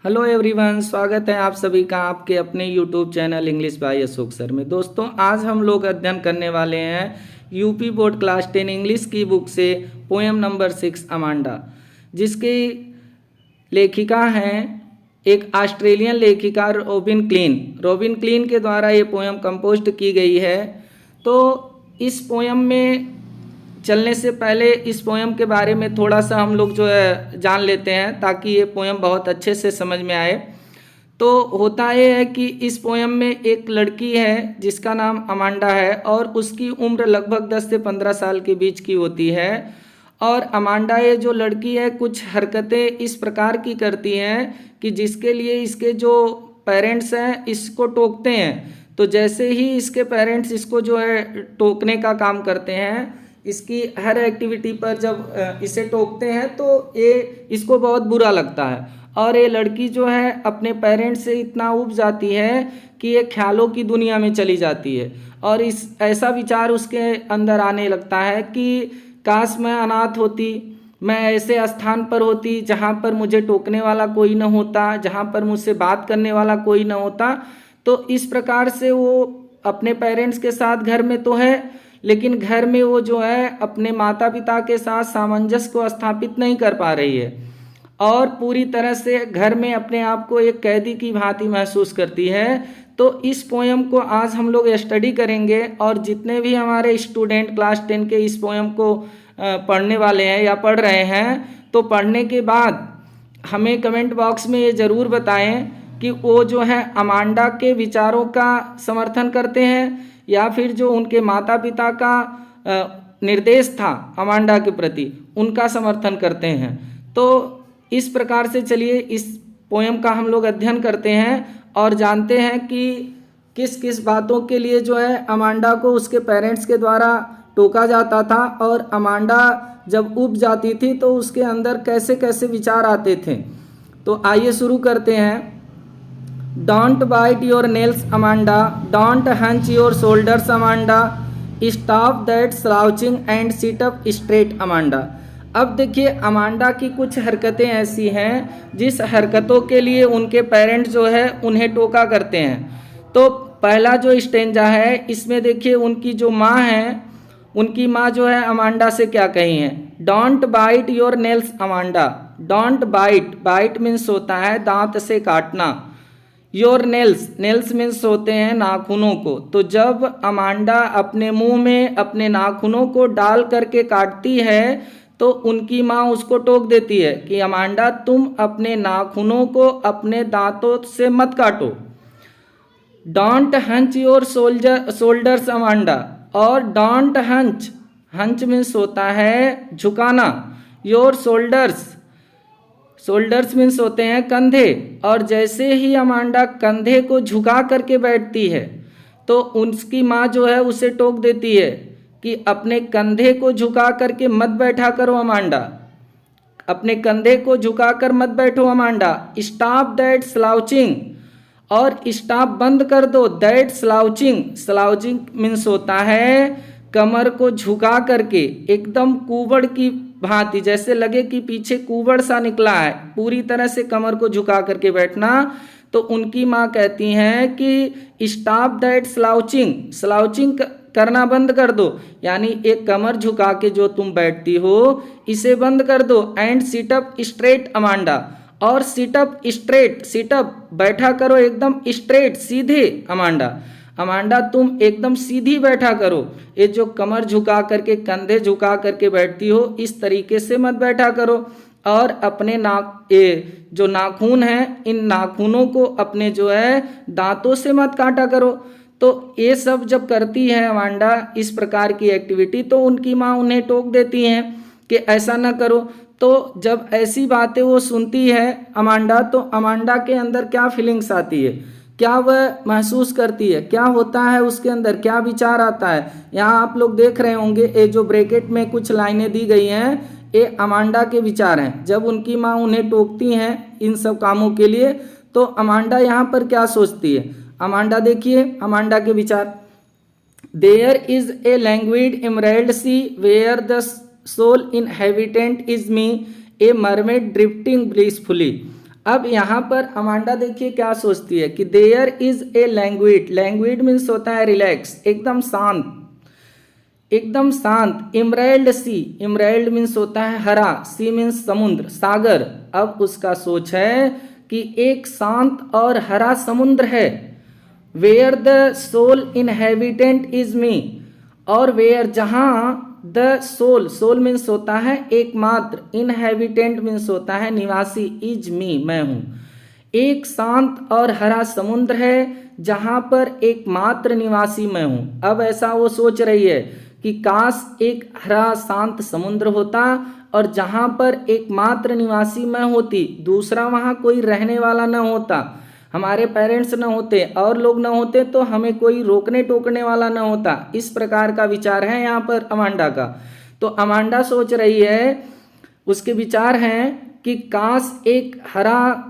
Hello everyone, स्वागत है आप सभी का आपके अपने YouTube channel English by Ashok sir में। दोस्तों, आज हम लोग अध्ययन करने वाले हैं यूपी बोर्ड क्लास 10 इंग्लिश की बुक से पोएम नंबर 6 अमांडा, जिसकी लेखिका हैं एक ऑस्ट्रेलियन लेखिका रॉबिन क्लीन के द्वारा ये पोएम कंपोज की गई है। तो इस पोएम में चलने से पहले इस पोएम के बारे में थोड़ा सा हम लोग जो है जान लेते हैं, ताकि ये पोएम बहुत अच्छे से समझ में आए। तो होता ये है कि इस पोएम में एक लड़की है जिसका नाम अमांडा है और उसकी उम्र लगभग 10 से 15 साल के बीच की होती है। और अमांडा ये जो लड़की है कुछ हरकतें इस प्रकार की करती हैं कि जिसके लिए इसके जो पेरेंट्स हैं इसको टोकते हैं। तो जैसे ही इसके पेरेंट्स इसको जो है टोकने का काम करते हैं, इसकी हर एक्टिविटी पर जब इसे टोकते हैं तो ये इसको बहुत बुरा लगता है और ये लड़की जो है अपने पेरेंट्स से इतना ऊब जाती है कि ये ख्यालों की दुनिया में चली जाती है और इस ऐसा विचार उसके अंदर आने लगता है कि काश मैं अनाथ होती, मैं ऐसे स्थान पर होती जहाँ पर मुझे टोकने वाला कोई न होता, जहाँ पर मुझसे बात करने वाला कोई न होता। तो इस प्रकार से वो अपने पेरेंट्स के साथ घर में तो है, लेकिन घर में वो जो है अपने माता पिता के साथ सामंजस्य को स्थापित नहीं कर पा रही है और पूरी तरह से घर में अपने आप को एक कैदी की भांति महसूस करती है। तो इस पोएम को आज हम लोग स्टडी करेंगे और जितने भी हमारे स्टूडेंट क्लास 10 के इस पोएम को पढ़ने वाले हैं या पढ़ रहे हैं, तो पढ़ने के बाद हमें कमेंट बॉक्स में ये ज़रूर बताएं कि वो जो है अमांडा के विचारों का समर्थन करते हैं या फिर जो उनके माता पिता का निर्देश था अमांडा के प्रति उनका समर्थन करते हैं। तो इस प्रकार से चलिए इस पोएम का हम लोग अध्ययन करते हैं और जानते हैं कि किस किस बातों के लिए जो है अमांडा को उसके पेरेंट्स के द्वारा टोका जाता था और अमांडा जब ऊब जाती थी तो उसके अंदर कैसे कैसे विचार आते थे। तो आइए शुरू करते हैं। Don't bite your nails, Amanda. Don't hunch your shoulders, Amanda. Stop that slouching and sit up straight, Amanda. अब देखिए अमांडा की कुछ हरकतें ऐसी हैं जिस हरकतों के लिए उनके पेरेंट्स जो है उन्हें टोका करते हैं। तो पहला जो स्टेंजा है इसमें देखिए उनकी जो माँ है, उनकी माँ जो है अमांडा से क्या कही है, don't bite your nails Amanda. Don't bite, bite means होता है दांत से काटना। योर नेल्स, नेल्स मीन्स होते हैं नाखूनों को। तो जब अमांडा अपने मुंह में अपने नाखूनों को डाल करके काटती है तो उनकी माँ उसको टोक देती है कि अमांडा तुम अपने नाखूनों को अपने दांतों से मत काटो। Don't hunch your shoulders Amanda. और डोंट हंच, हंच मीन्स होता है झुकाना। योर शोल्डर्स, शोल्डर्स मीन्स होते हैं कंधे। और जैसे ही अमांडा कंधे को झुका करके बैठती है तो उसकी माँ जो है उसे टोक देती है कि अपने कंधे को झुका करके मत बैठा करो अमांडा, अपने कंधे को झुका कर मत बैठो अमांडा। स्टॉप दैट स्लाउचिंग, और स्टॉप बंद कर दो दैट स्लाउचिंग। स्लाउचिंग मीन्स होता है कमर को झुका करके एकदम कुबड़ की भांति, जैसे लगे कि पीछे कुबड़ सा निकला है, पूरी तरह से कमर को झुका करके बैठना। तो उनकी माँ कहती हैं कि स्टॉप दैट स्लाउचिंग, स्लाउचिंग करना बंद कर दो, यानी एक कमर झुका के जो तुम बैठती हो इसे बंद कर दो। And sit up straight Amanda, और sit up straight, sit up बैठा करो एकदम स्ट्रेट सीधे अमांडा। अमांडा तुम एकदम सीधी बैठा करो, ये जो कमर झुका करके कंधे झुका करके बैठती हो इस तरीके से मत बैठा करो। और अपने ये जो नाखून हैं इन नाखूनों को अपने जो है दांतों से मत काटा करो। तो ये सब जब करती है अमांडा इस प्रकार की एक्टिविटी तो उनकी माँ उन्हें टोक देती हैं कि ऐसा ना करो। तो जब ऐसी बातें वो सुनती है अमांडा, तो अमांडा के अंदर क्या फीलिंग्स आती है, क्या वह महसूस करती है, क्या होता है उसके अंदर, क्या विचार आता है। यहाँ आप लोग देख रहे होंगे ये जो ब्रैकेट में कुछ लाइनें दी गई हैं ये अमांडा के विचार हैं। जब उनकी माँ उन्हें टोकती हैं इन सब कामों के लिए तो अमांडा यहाँ पर क्या सोचती है। अमांडा देखिए अमांडा के विचार, there is a languid emerald sea where the sole inhabitant is me, a mermaid drifting blissfully. अब यहाँ पर अमांडा देखिए क्या सोचती है कि there is a language, language means होता है रिलैक्स, एकदम शांत, एकदम शांत। इमराल्ड सी, इमराल्ड मीन्स होता है हरा, सी मीन्स समुद्र, सागर। अब उसका सोच है कि एक शांत और हरा समुद्र है। Where the sole inhabitant is me, और वेयर जहाँ द सोल, सोल मीन्स होता है एकमात्र, इनहेबिटेंट मीन्स होता है निवासी, इज मी मैं हूँ। एक शांत और हरा समुद्र है जहाँ पर एकमात्र निवासी मैं हूँ। अब ऐसा वो सोच रही है कि काश एक हरा शांत समुद्र होता और जहाँ पर एकमात्र निवासी मैं होती, दूसरा वहाँ कोई रहने वाला न होता, हमारे पेरेंट्स न होते और लोग न होते, तो हमें कोई रोकने टोकने वाला न होता। इस प्रकार का विचार है यहाँ पर अमांडा का। तो अमांडा सोच रही है, उसके विचार हैं कि काश एक हरा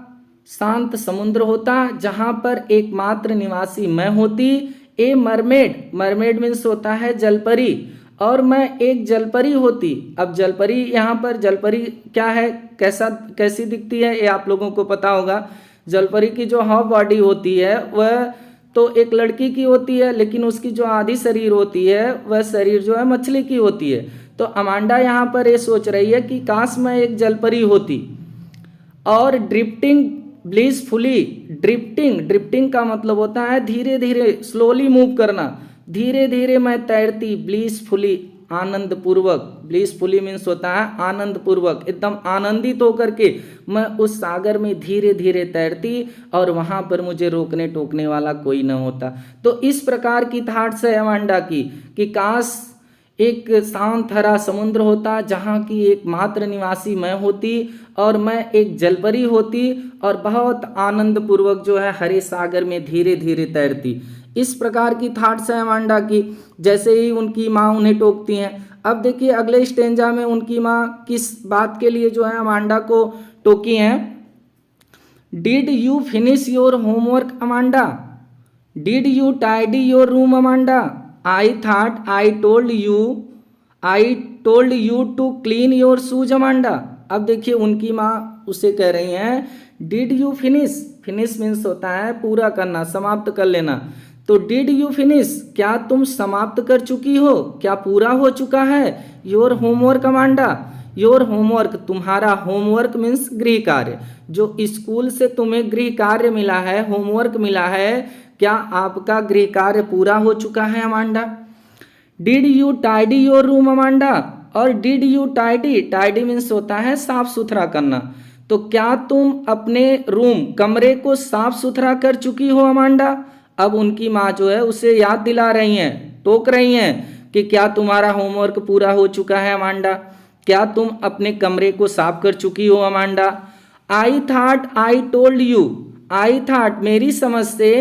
शांत समुद्र होता जहाँ पर एकमात्र निवासी मैं होती। ए मरमेड, मरमेड मीन्स होता है जलपरी, और मैं एक जलपरी होती। अब जलपरी, यहाँ पर जलपरी क्या है, कैसी दिखती है ये आप लोगों को पता होगा। जलपरी की जो हाफ बॉडी होती है वह तो एक लड़की की होती है, लेकिन उसकी जो आधी शरीर होती है वह शरीर जो है मछली की होती है। तो अमांडा यहाँ पर ये सोच रही है कि काश मैं एक जलपरी होती। और ड्रिफ्टिंग ब्लिसफुली, ड्रिफ्टिंग, ड्रिफ्टिंग का मतलब होता है धीरे धीरे, स्लोली मूव करना, धीरे धीरे मैं तैरती, ब्लिसफुली आनंद पूर्वक, ब्लिसफुली मीन्स होता है आनंद पूर्वक, एकदम आनंदित होकर के मैं उस सागर में धीरे धीरे तैरती और वहाँ पर मुझे रोकने टोकने वाला कोई न होता। तो इस प्रकार की थॉट्स है अमांडा की कि काश एक शांत हरा समुद्र होता जहाँ की एकमात्र निवासी मैं होती और मैं एक जलपरी होती और बहुत आनंद पूर्वक जो है हरे सागर में धीरे धीरे तैरती। इस प्रकार की थॉट्स है अमांडा की। जैसे ही उनकी माँ उन्हें टोकती हैं, अब देखिए अगले स्टेंजा में उनकी माँ किस बात के लिए जो है अमांडा को टोकी हैं। Did you finish your homework Amanda, did you tidy your room Amanda, I thought I told you to clean your shoes Amanda. अब देखिए उनकी माँ उसे कह रही हैं did you finish, finish means होता है पूरा करना, समाप्त कर लेना। तो डिड यू फिनिश, क्या तुम समाप्त कर चुकी हो, क्या पूरा हो चुका है your homework Amanda. Your homework, तुम्हारा होमवर्क मीन्स गृह कार्य, जो स्कूल से तुम्हें गृह कार्य मिला है, होमवर्क मिला है, क्या आपका गृह कार्य पूरा हो चुका है Amanda. Did you tidy your room Amanda, और did you tidy, tidy means होता है साफ सुथरा करना, तो क्या तुम अपने रूम कमरे को साफ सुथरा कर चुकी हो अमांडा। अब उनकी माँ जो है उसे याद दिला रही हैं, टोक रही हैं कि क्या तुम्हारा होमवर्क पूरा हो चुका है अमांडा, क्या तुम अपने कमरे को साफ कर चुकी हो Amanda. I thought I told you, I thought मेरी समझ से,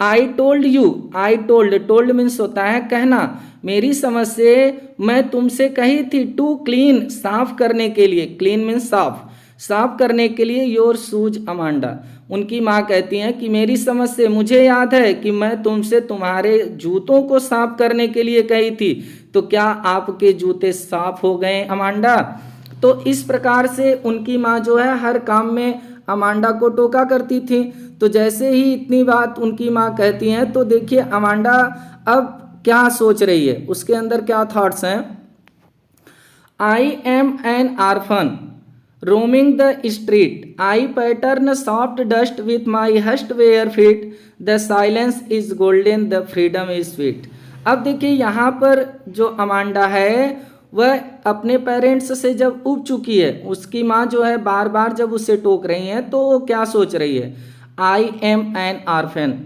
आई told you, I told, told means होता है कहना, मेरी समझ से मैं तुमसे कही थी टू क्लीन, साफ करने के लिए, क्लीन मीन्स साफ, साफ करने के लिए योर शूज अमांडा। उनकी माँ कहती हैं कि मेरी समझ से मुझे याद है कि मैं तुमसे तुम्हारे जूतों को साफ करने के लिए कही थी, तो क्या आपके जूते साफ हो गए अमांडा। तो इस प्रकार से उनकी माँ जो है हर काम में अमांडा को टोका करती थी। तो जैसे ही इतनी बात उनकी माँ कहती हैं तो देखिए अमांडा अब क्या सोच रही है, उसके अंदर क्या थॉट्स हैं। I am an orphan roaming the street, I pattern soft dust with my hushed bare feet, the silence is golden, the freedom is sweet। अब देखिए यहाँ पर जो अमांडा है वह अपने पेरेंट्स से जब उब चुकी है, उसकी माँ जो है बार बार जब उसे टोक रही है तो वो क्या सोच रही है। I am an orphan,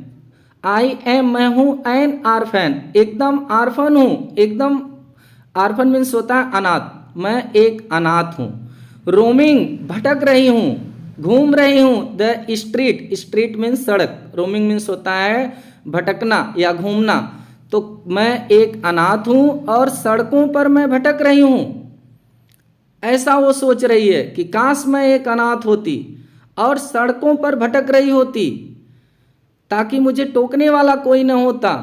I am मैं हूँ, एन आर्फन एकदम आर्फन हूँ, एकदम आर्फन मीन्स होता है अनाथ, मैं एक अनाथ हूँ। रोमिंग भटक रही हूँ, घूम रही हूँ, द स्ट्रीट, स्ट्रीट मीन्स सड़क, रोमिंग मीन्स होता है भटकना या घूमना, तो मैं एक अनाथ हूँ और सड़कों पर मैं भटक रही हूँ। ऐसा वो सोच रही है कि काश मैं एक अनाथ होती और सड़कों पर भटक रही होती ताकि मुझे टोकने वाला कोई न होता।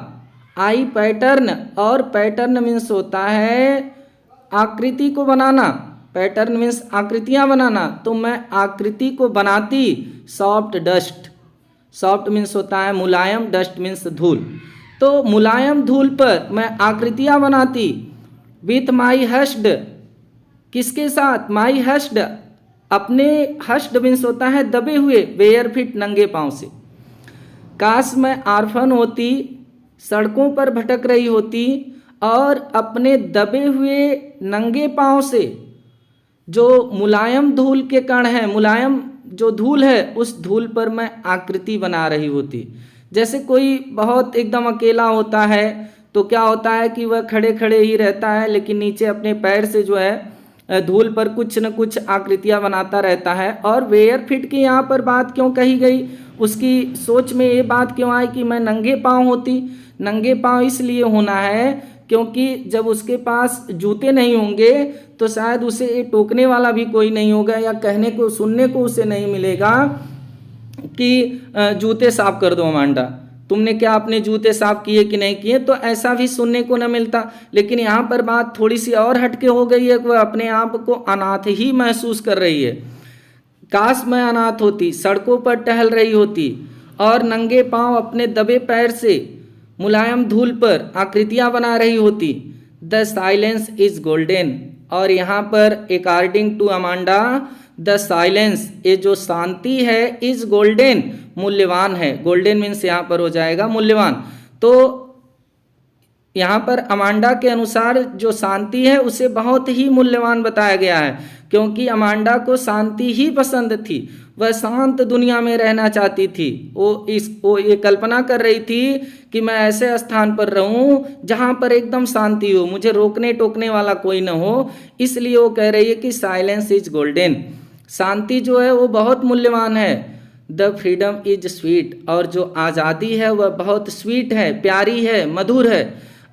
आई पैटर्न, और पैटर्न मीन्स होता है आकृति को बनाना, पैटर्न मीन्स आकृतियां बनाना, तो मैं आकृति को बनाती। सॉफ्ट डस्ट, सॉफ्ट मीन्स होता है मुलायम, डस्ट मीन्स धूल, तो मुलायम धूल पर मैं आकृतियां बनाती। विथ माई हस्ड, किसके साथ? माई हस्ड, अपने, हस्ड मीन्स होता है दबे हुए, बेयर फिट, नंगे पांव से। काश मैं आर्फन होती, सड़कों पर भटक रही होती और अपने दबे हुए नंगे पांव से जो मुलायम धूल के कण हैं, मुलायम जो धूल है, उस धूल पर मैं आकृति बना रही होती। जैसे कोई बहुत एकदम अकेला होता है तो क्या होता है कि वह खड़े खड़े ही रहता है, लेकिन नीचे अपने पैर से जो है धूल पर कुछ न कुछ आकृतियां बनाता रहता है। और वेयर फिट की यहाँ पर बात क्यों कही गई, उसकी सोच में ये बात क्यों आई कि मैं नंगे पांव होती? नंगे पांव इसलिए होना है क्योंकि जब उसके पास जूते नहीं होंगे तो शायद उसे ये टोकने वाला भी कोई नहीं होगा, या कहने को, सुनने को उसे नहीं मिलेगा कि जूते साफ कर दो अमांडा, तुमने क्या अपने जूते साफ किए कि नहीं किए, तो ऐसा भी सुनने को न मिलता। लेकिन यहाँ पर बात थोड़ी सी और हटके हो गई है, वह अपने आप को अनाथ ही महसूस कर रही है। काश मैं अनाथ होती, सड़कों पर टहल रही होती और नंगे पांव अपने दबे पैर से मुलायम धूल पर आकृतियां बना रही होती। द साइलेंस इज गोल्डन, और यहाँ पर according to Amanda the silence, ये जो शांति है, इज गोल्डन, मूल्यवान है। गोल्डन मीन्स यहाँ पर हो जाएगा मूल्यवान। तो यहाँ पर अमांडा के अनुसार जो शांति है उसे बहुत ही मूल्यवान बताया गया है, क्योंकि अमांडा को शांति ही पसंद थी। वह शांत दुनिया में रहना चाहती थी। वो ये कल्पना कर रही थी कि मैं ऐसे स्थान पर रहूं जहां पर एकदम शांति हो, मुझे रोकने टोकने वाला कोई न हो। इसलिए वो कह रही है कि साइलेंस इज गोल्डन, शांति जो है वो बहुत मूल्यवान है। द फ्रीडम इज स्वीट, और जो आज़ादी है वह बहुत स्वीट है, प्यारी है, मधुर है।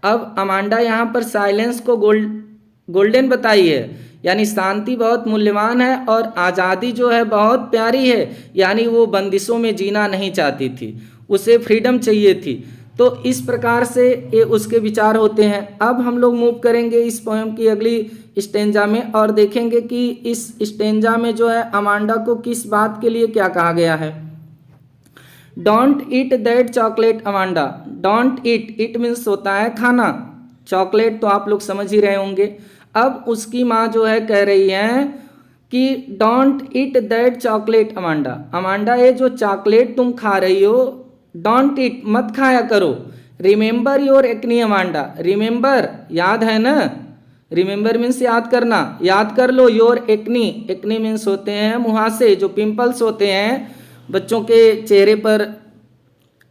अब अमांडा यहाँ पर साइलेंस को गोल्डन बताई है, यानी शांति बहुत मूल्यवान है और आज़ादी जो है बहुत प्यारी है, यानी वो बंदिशों में जीना नहीं चाहती थी, उसे फ्रीडम चाहिए थी। तो इस प्रकार से ये उसके विचार होते हैं। अब हम लोग मूव करेंगे इस पोएम की अगली स्टेंजा में और देखेंगे कि इस स्टेंजा में जो है अमांडा को किस बात के लिए क्या कहा गया है। Don't eat that chocolate Amanda, don't eat, it means होता है खाना, चॉकलेट तो आप लोग समझ ही रहे होंगे। अब उसकी माँ जो है कह रही है कि don't eat that chocolate Amanda, Amanda ये जो चॉकलेट तुम खा रही हो, डोंट ईट, मत खाया करो। Remember your acne Amanda, remember याद है ना, रिमेंबर मीन्स याद करना, याद कर लो। योर एक्नी, एक्नी मीन्स होते हैं मुहासे, जो पिंपल्स होते हैं बच्चों के चेहरे पर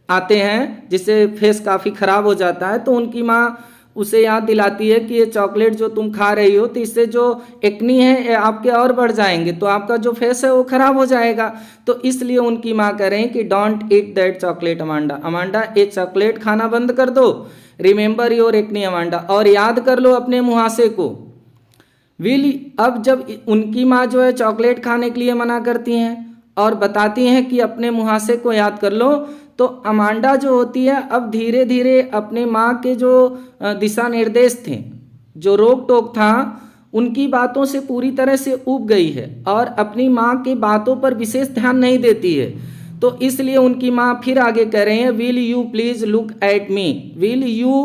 आते हैं जिससे फेस काफ़ी ख़राब हो जाता है, तो उनकी माँ उसे याद दिलाती है कि ये चॉकलेट जो तुम खा रही हो तो इससे जो एक्नी है ये आपके और बढ़ जाएंगे, तो आपका जो फेस है वो खराब हो जाएगा। तो इसलिए उनकी माँ कह रही है कि don't eat that chocolate Amanda, Amanda ये चॉकलेट खाना बंद कर दो। रिमेंबर योर एक्नी अमांडा, और याद कर लो अपने मुहासे को। विल, अब जब उनकी माँ जो है चॉकलेट खाने के लिए मना करती हैं और बताती हैं कि अपने मुहासे को याद कर लो, तो अमांडा जो होती है अब धीरे धीरे अपने माँ के जो दिशा निर्देश थे, जो रोक टोक था, उनकी बातों से पूरी तरह से ऊब गई है और अपनी माँ की बातों पर विशेष ध्यान नहीं देती है। तो इसलिए उनकी माँ फिर आगे कह रहे हैं, will you please look at me, will you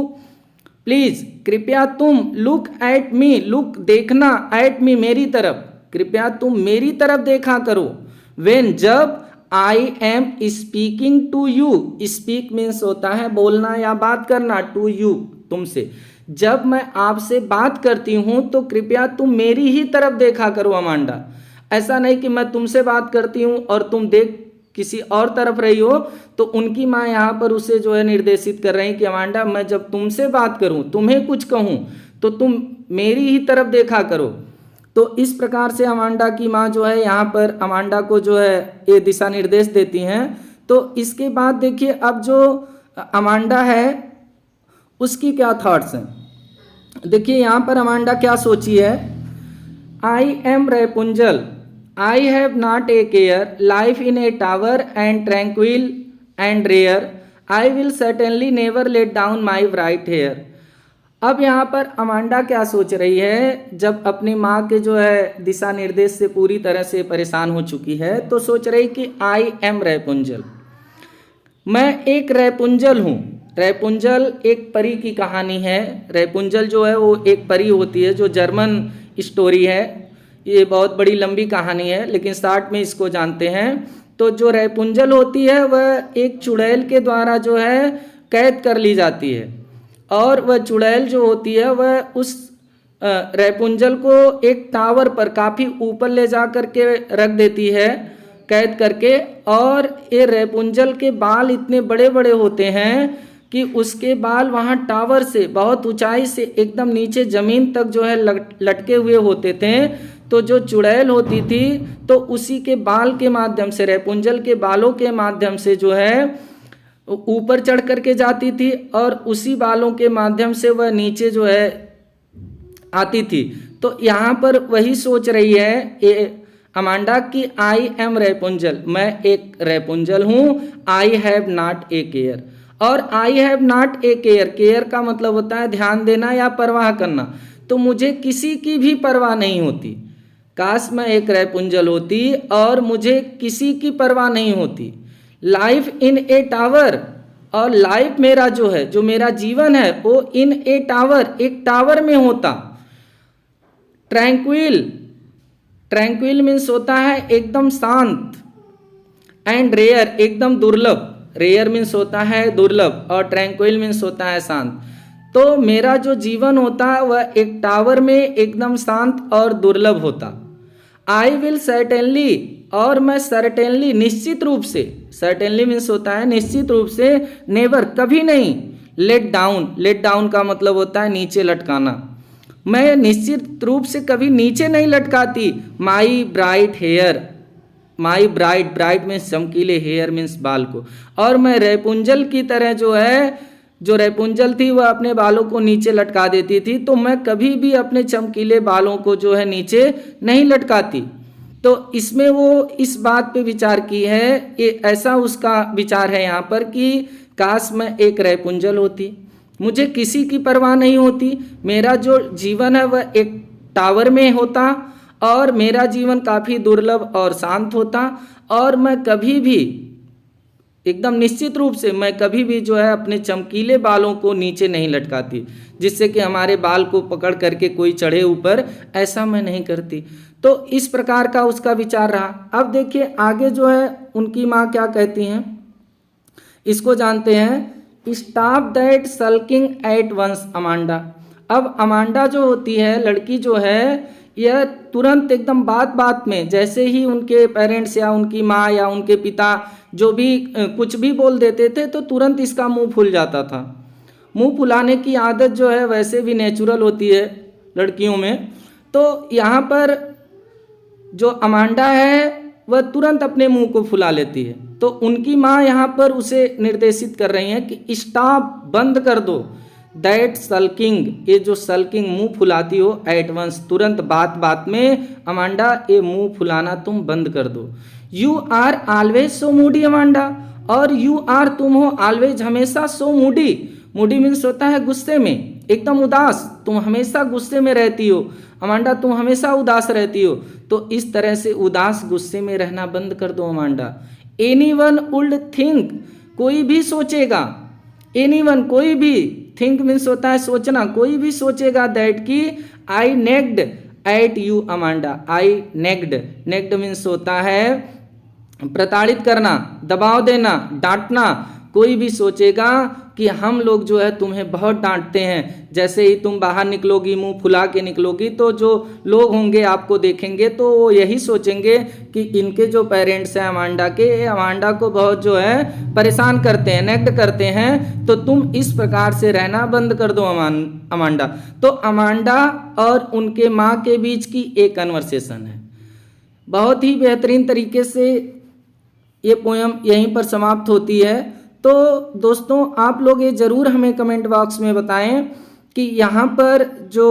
please, कृपया तुम, लुक एट मी, लुक देखना, एट मी मेरी तरफ, कृपया तुम मेरी तरफ देखा करो। वेन, जब, I am speaking to you, speak means होता है बोलना या बात करना, टू यू तुमसे, जब मैं आपसे बात करती हूं तो कृपया तुम मेरी ही तरफ देखा करो अमांडा। ऐसा नहीं कि मैं तुमसे बात करती हूं और तुम देख किसी और तरफ रही हो। तो उनकी माँ यहाँ पर उसे जो है निर्देशित कर रही कि अमांडा मैं जब तुमसे बात करूं, तुम्हें कुछ कहूं, तो तुम मेरी ही तरफ देखा करो। तो इस प्रकार से अमांडा की माँ जो है यहाँ पर अमांडा को जो है ये दिशा निर्देश देती हैं। तो इसके बाद देखिए अब जो अमांडा है उसकी क्या थॉट्स हैं। देखिए यहाँ पर अमांडा क्या सोची है। I am Rapunzel, I have not a care, life in a tower and tranquil and rare, I will certainly never let down my bright hair. अब यहाँ पर अमांडा क्या सोच रही है, जब अपनी माँ के जो है दिशा निर्देश से पूरी तरह से परेशान हो चुकी है, तो सोच रही कि आई एम रैपुंजल, मैं एक रैपुंजल हूँ। रैपुंजल एक परी की कहानी है। रैपुंजल जो है वो एक परी होती है, जो जर्मन स्टोरी है। ये बहुत बड़ी लंबी कहानी है, लेकिन शॉर्ट में इसको जानते हैं। तो जो रैपुंजल होती है वह एक चुड़ैल के द्वारा जो है कैद कर ली जाती है, और वह चुड़ैल जो होती है वह उस रैपुंजल को एक टावर पर काफ़ी ऊपर ले जा कर के रख देती है कैद करके। और ये रैपुंजल के बाल इतने बड़े बड़े होते हैं कि उसके बाल वहाँ टावर से बहुत ऊंचाई से एकदम नीचे ज़मीन तक जो है लटके हुए होते थे। तो जो चुड़ैल होती थी तो उसी के बाल के माध्यम से, रैपुंजल के बालों के माध्यम से जो है ऊपर चढ़ करके जाती थी, और उसी बालों के माध्यम से वह नीचे जो है आती थी। तो यहाँ पर वही सोच रही है ये अमांडा कि आई एम रैपुंजल, मैं एक रैपुंजल हूँ। I have not a care, और I have not a care, care का मतलब होता है ध्यान देना या परवाह करना। तो मुझे किसी की भी परवाह नहीं होती। काश मैं एक रैपुंजल होती और मुझे किसी की परवाह नहीं होती। लाइफ इन ए टावर, और लाइफ मेरा जो है, जो मेरा जीवन है वो इन ए टावर, एक टावर में होता। ट्रैंक्विल, ट्रैंक्विल मीन्स होता है एकदम शांत, एंड रेयर एकदम दुर्लभ। रेयर मीन्स होता है दुर्लभ, और ट्रैंक्विल मीन्स होता है शांत। तो मेरा जो जीवन होता है वह एक टावर में एकदम शांत और दुर्लभ होता। आई विल सर्टेनली, और मैं सर्टेनली निश्चित रूप से, सर्टेनली मीन्स होता है निश्चित रूप से, नेवर कभी नहीं, लेट डाउन, लेट डाउन का मतलब होता है नीचे लटकाना, मैं निश्चित रूप से कभी नीचे नहीं लटकाती। माई ब्राइट हेयर, माई ब्राइट, ब्राइट मीन्स चमकीले, हेयर मीन्स बाल को। और मैं रैपुंजल की तरह जो है, जो रैपुंजल थी वह अपने बालों को नीचे लटका देती थी, तो मैं कभी भी अपने चमकीले बालों को जो है नीचे नहीं लटकाती। तो इसमें वो इस बात पे विचार की है, ये ऐसा उसका विचार है यहाँ पर कि काश मैं एक रैपुंजल होती, मुझे किसी की परवाह नहीं होती, मेरा जो जीवन है वह एक टावर में होता, और मेरा जीवन काफ़ी दुर्लभ और शांत होता, और मैं कभी भी एकदम निश्चित रूप से, मैं कभी भी जो है अपने चमकीले बालों को नीचे नहीं लटकाती, जिससे कि हमारे बाल को पकड़ करके कोई चढ़े ऊपर, ऐसा मैं नहीं करती। तो इस प्रकार का उसका विचार रहा। अब देखिए आगे जो है उनकी माँ क्या कहती हैं, इसको जानते हैं। Stop that sulking at once Amanda. अब अमांडा जो होती है, लड़की जो है, यह तुरंत एकदम बात बात में, जैसे ही उनके पेरेंट्स या उनकी माँ या उनके पिता जो भी कुछ भी बोल देते थे, तो तुरंत इसका मुंह फूल जाता था। मुंह फुलाने की आदत जो है वैसे भी नेचुरल होती है लड़कियों में। तो यहाँ पर जो अमांडा है वह तुरंत अपने मुंह को फुला लेती है। तो उनकी माँ यहाँ पर उसे निर्देशित कर रही हैं कि स्टॉप, बंद कर दो, दैट सल्किंग, ये जो सल्किंग मुंह फुलाती हो, एट वंस तुरंत, बात बात में, अमांडा ये मुंह फुलाना तुम बंद कर दो। You are always so moody Amanda, और यू आर तुम हो, ऑलवेज हमेशा, सो मूडी, मूडी मीन्स होता है गुस्से में, एकदम उदास, तुम हमेशा गुस्से में रहती हो अमांडा, तुम हमेशा उदास रहती हो। तो इस तरह से उदास गुस्से में रहना बंद कर दो अमांडा। एनीवन वुड थिंक, कोई भी सोचेगा, एनीवन कोई भी, थिंक मीन्स होता है सोचना, कोई भी सोचेगा, दैट की I nagged at you Amanda. I nagged, nagged means होता है प्रताड़ित करना, दबाव देना, डांटना। कोई भी सोचेगा कि हम लोग जो है तुम्हें बहुत डांटते हैं, जैसे ही तुम बाहर निकलोगी, मुंह फुला के निकलोगी, तो जो लोग होंगे आपको देखेंगे तो वो यही सोचेंगे कि इनके जो पेरेंट्स हैं अमांडा के, अमांडा को बहुत जो है परेशान करते हैं, नेग्ड करते हैं, तो तुम इस प्रकार से रहना बंद कर दो अमांडा। तो अमांडा और उनके माँ के बीच की एक कन्वर्सेशन है। बहुत ही बेहतरीन तरीके से ये पोयम यहीं पर समाप्त होती है। तो दोस्तों आप लोग ये ज़रूर हमें कमेंट बॉक्स में बताएं कि यहाँ पर जो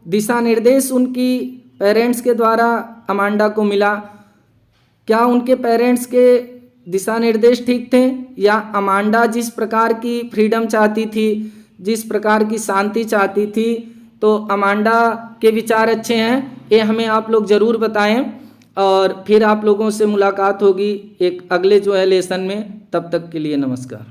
दिशा निर्देश उनकी पेरेंट्स के द्वारा अमांडा को मिला, क्या उनके पेरेंट्स के दिशा निर्देश ठीक थे, या अमांडा जिस प्रकार की फ्रीडम चाहती थी, जिस प्रकार की शांति चाहती थी। तो अमांडा के विचार अच्छे हैं, ये हमें आप लोग ज़रूर बताएं और फिर आप लोगों से मुलाकात होगी एक अगले जो है लेसन में। तब तक के लिए नमस्कार।